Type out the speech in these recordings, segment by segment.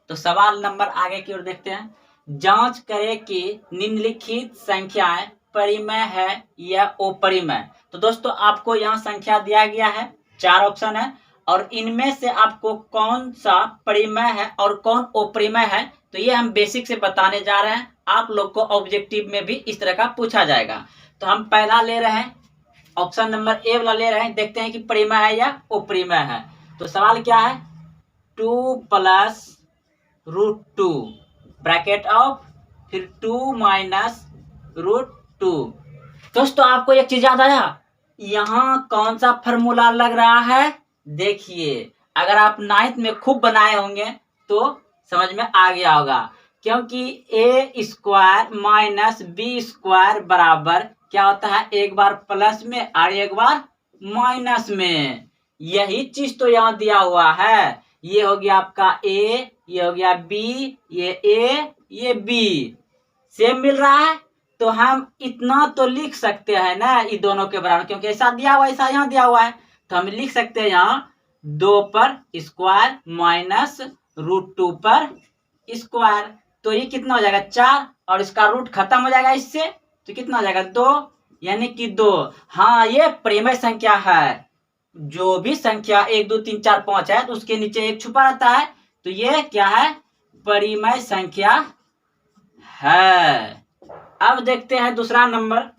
तो सवाल नंबर आगे की ओर देखते हैं। जांच करें कि निम्नलिखित संख्याएं परिमेय है या अपरिमेय। तो दोस्तों आपको यहाँ संख्या दिया गया है, 4 ऑप्शन है और इनमें से आपको कौन सा परिमेय है और कौन अपरिमेय है, तो ये हम बेसिक से बताने जा रहे हैं। आप लोग को ऑब्जेक्टिव में भी इस तरह का पूछा जाएगा। तो हम पहला ले रहे हैं, ऑप्शन नंबर ए वाला ले रहे हैं, देखते हैं कि परिमेय है या अपरिमेय है। तो सवाल क्या है, 2 प्लस √2 ब्रैकेट ऑफ फिर 2 माइनस √2। दोस्तों आपको एक चीज याद आया, यहाँ कौन सा फॉर्मूला लग रहा है? देखिए अगर आप 9th में खूब बनाए होंगे तो समझ में आ गया होगा, क्योंकि a² माइनस b² बराबर क्या होता है, एक बार प्लस में और एक बार माइनस में। यही चीज तो यहाँ दिया हुआ है। ये हो गया आपका a, ये हो गया b, ये a, ये b, सेम मिल रहा है। तो हम इतना तो लिख सकते हैं ना, ये दोनों के बराबर, क्योंकि ऐसा दिया हुआ है, ऐसा यहाँ दिया हुआ है। तो हम लिख सकते हैं यहाँ 2 पर स्क्वायर माइनस √2 पर स्क्वायर। तो ये कितना हो जाएगा, 4, और इसका रूट खत्म हो जाएगा इससे, तो कितना हो जाएगा 2, यानी कि 2। हाँ ये परिमेय संख्या है। जो भी संख्या 1 2 3 4 5 है तो उसके नीचे एक छुपा रहता है, तो ये क्या है, परिमेय संख्या है। अब देखते हैं दूसरा नंबर।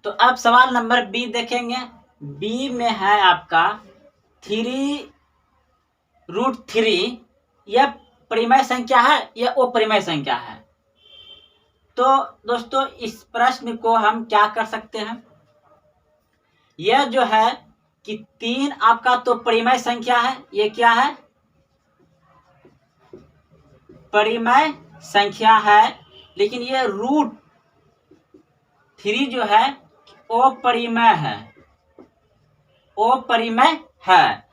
तो अब सवाल नंबर बी देखेंगे। बी में है आपका 3√3। यह परिमेय संख्या है या अपरिमेय संख्या है? तो दोस्तों इस प्रश्न को हम क्या कर सकते हैं, यह जो है कि 3 आपका तो परिमेय संख्या है, ये क्या है, परिमेय संख्या है। लेकिन ये √3 जो है अपरिमेय है, अपरिमेय है।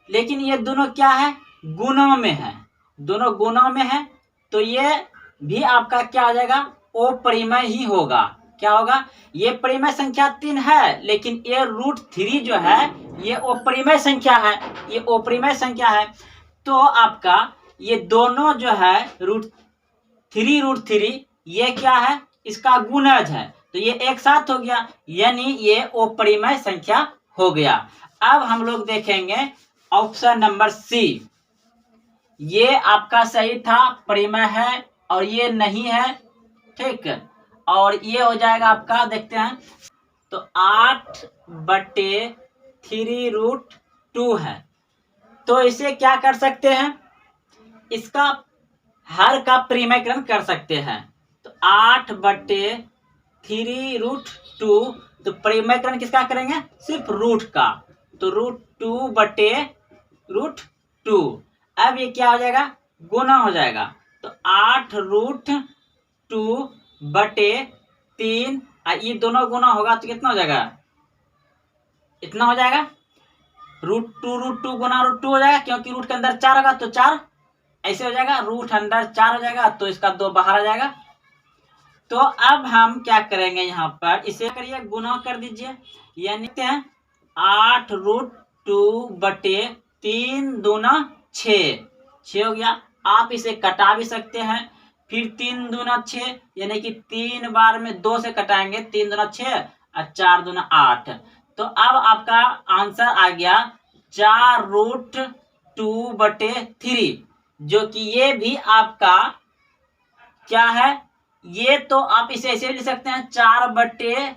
लेकिन ये दोनों क्या है, गुणा में है, दोनों गुणा में है, तो ये भी आपका क्या हो जाएगा, अपरिमेय ही होगा। क्या होगा, ये परिमेय संख्या 3 है, लेकिन ये √3 जो है ये अपरिमेय संख्या है, ये अपरिमेय संख्या है। तो आपका ये दोनों जो है √3 ये क्या है, इसका गुणज है, तो ये एक साथ हो गया, यानी ये अपरिमेय संख्या हो गया। अब हम लोग देखेंगे ऑप्शन नंबर सी। ये आपका सही था, परिमेय है, और ये नहीं है, ठीक। और ये हो जाएगा आपका, देखते हैं, तो 8/3√2 है। तो इसे क्या कर सकते हैं, इसका हर का परिमेयकरण कर सकते हैं। तो 8/3√2, तो परिमेयकरण किसका करेंगे, सिर्फ रूट का, तो √2/√2। अब ये क्या हो जाएगा, गुना हो जाएगा, तो 8√2/3, ये दोनों गुना होगा तो कितना हो जाएगा, इतना हो जाएगा, √2 गुना √2 हो जाएगा, क्योंकि रूट के अंदर 4 होगा तो 4 ऐसे हो जाएगा, रूट अंदर 4 हो जाएगा, तो इसका 2 बाहर आ जाएगा। तो अब हम क्या करेंगे, यहाँ पर इसे करिए, गुना कर दीजिए, यानी 8√2/3 दूना 6 हो गया। आप इसे कटा भी सकते हैं, फिर 3 दूना 6, यानी कि 3 बार में 2 से कटाएंगे, 3 दूना 6 और 4 दूना 8। तो अब आपका आंसर आ गया 4√2/3, जो कि ये भी आपका क्या है, ये तो आप इसे ऐसे भी लिख सकते हैं 4/,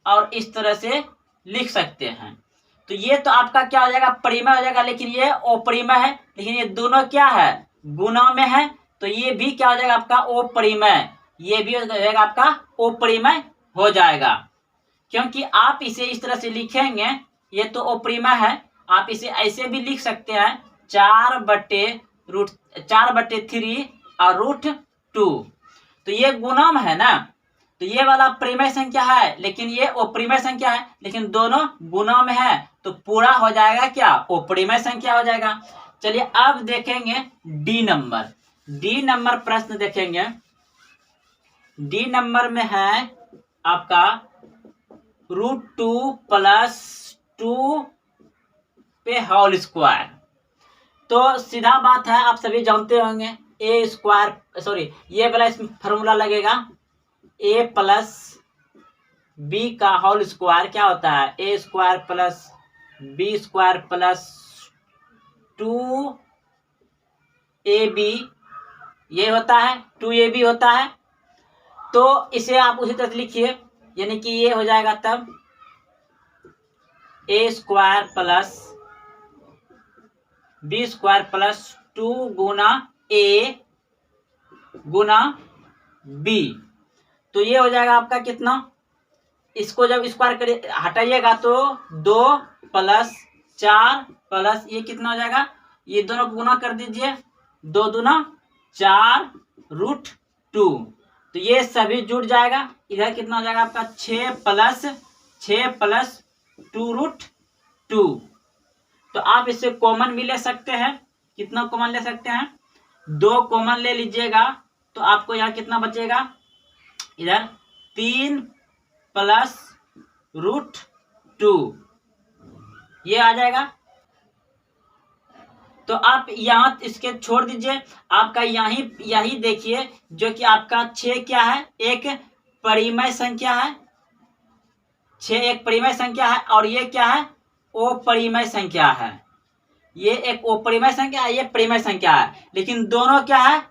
और इस तरह से लिख सकते हैं। तो ये तो आपका क्या हो जाएगा, परिमेय हो जाएगा, लेकिन ये अपरिमेय है। लेकिन ये दोनों क्या है, गुणा में है, तो ये भी क्या हो जाएगा आपका अपरिमेय, ये भी हो जाएगा आपका अपरिमेय हो जाएगा। क्योंकि आप इसे इस तरह से लिखेंगे, ये तो अपरिमेय है, आप इसे ऐसे भी लिख सकते हैं 4/3 और √2। तो ये गुणा में है ना, तो ये वाला परिमेय संख्या है, लेकिन ये अपरिमेय संख्या है, लेकिन दोनों गुणा में है, तो पूरा हो जाएगा क्या, अपरिमेय संख्या हो जाएगा। चलिए अब देखेंगे डी नंबर प्रश्न देखेंगे। डी नंबर में है आपका √2 + 2 पे होल स्क्वायर। तो सीधा बात है, आप सभी जानते होंगे ए स्क्वायर, सॉरी ये वाला इसमें फॉर्मूला लगेगा, ए प्लस बी का होल स्क्वायर क्या होता है, A square plus B square plus 2ab, ये होता है 2ab होता है। तो इसे आप उसी तरह से लिखिए, यानी कि ये हो जाएगा तब A square plus B square plus 2 गुना ए गुना बी। तो ये हो जाएगा आपका कितना, इसको जब स्क्वायर हटाइएगा तो 2 प्लस 4 प्लस ये कितना हो जाएगा, ये दोनों को गुना कर दीजिए, 2 दूना 4 रूट 2। तो ये सभी जुड़ जाएगा, इधर कितना हो जाएगा आपका 6 प्लस 2 रूट 2। तो आप इससे कॉमन भी ले सकते हैं, कितना कॉमन ले सकते हैं, 2 कॉमन ले लीजिएगा तो आपको यहाँ कितना बचेगा, इधर 3 प्लस रूट 2 ये आ जाएगा। तो आप यहाँ इसके छोड़ दीजिए, आपका यही देखिए जो कि आपका 6 क्या है, एक परिमेय संख्या है, 6 एक परिमेय संख्या है, और ये क्या है, अपरिमेय संख्या है। ये एक अपरिमेय संख्या है, ये परिमेय संख्या है, लेकिन दोनों क्या है,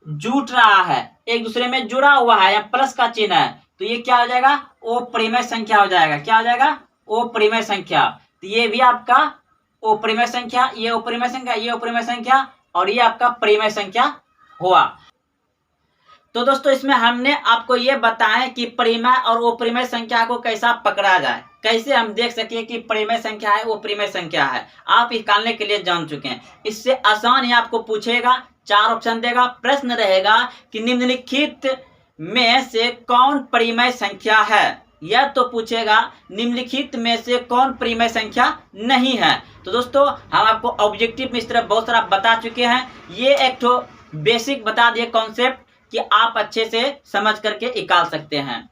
जुट रहा है, एक दूसरे में जुड़ा हुआ है, या प्लस का चिन्ह है, तो ये क्या हो जाएगा, अपरिमेय संख्या हो जाएगा। क्या हो जाएगा, अपरिमेय संख्या। तो ये भी आपका अपरिमेय संख्या, ये अपरिमेय संख्या, ये अपरिमेय संख्या, और ये आपका परिमेय संख्या हुआ। तो दोस्तों इसमें हमने आपको ये बताया कि परिमेय और अपरिमेय संख्या को कैसा पकड़ा जाए, कैसे हम देख सके कि परिमेय संख्या है, अपरिमेय संख्या है, आप निकालने के लिए जान चुके हैं। इससे आसान ही आपको पूछेगा, 4 ऑप्शन देगा, प्रश्न रहेगा कि निम्नलिखित में से कौन परिमेय संख्या है, यह तो पूछेगा निम्नलिखित में से कौन परिमेय संख्या नहीं है। तो दोस्तों हम आपको ऑब्जेक्टिव में इस तरह बहुत सारा बता चुके हैं, ये एक तो बेसिक बता दिए कॉन्सेप्ट कि आप अच्छे से समझ करके निकाल सकते हैं।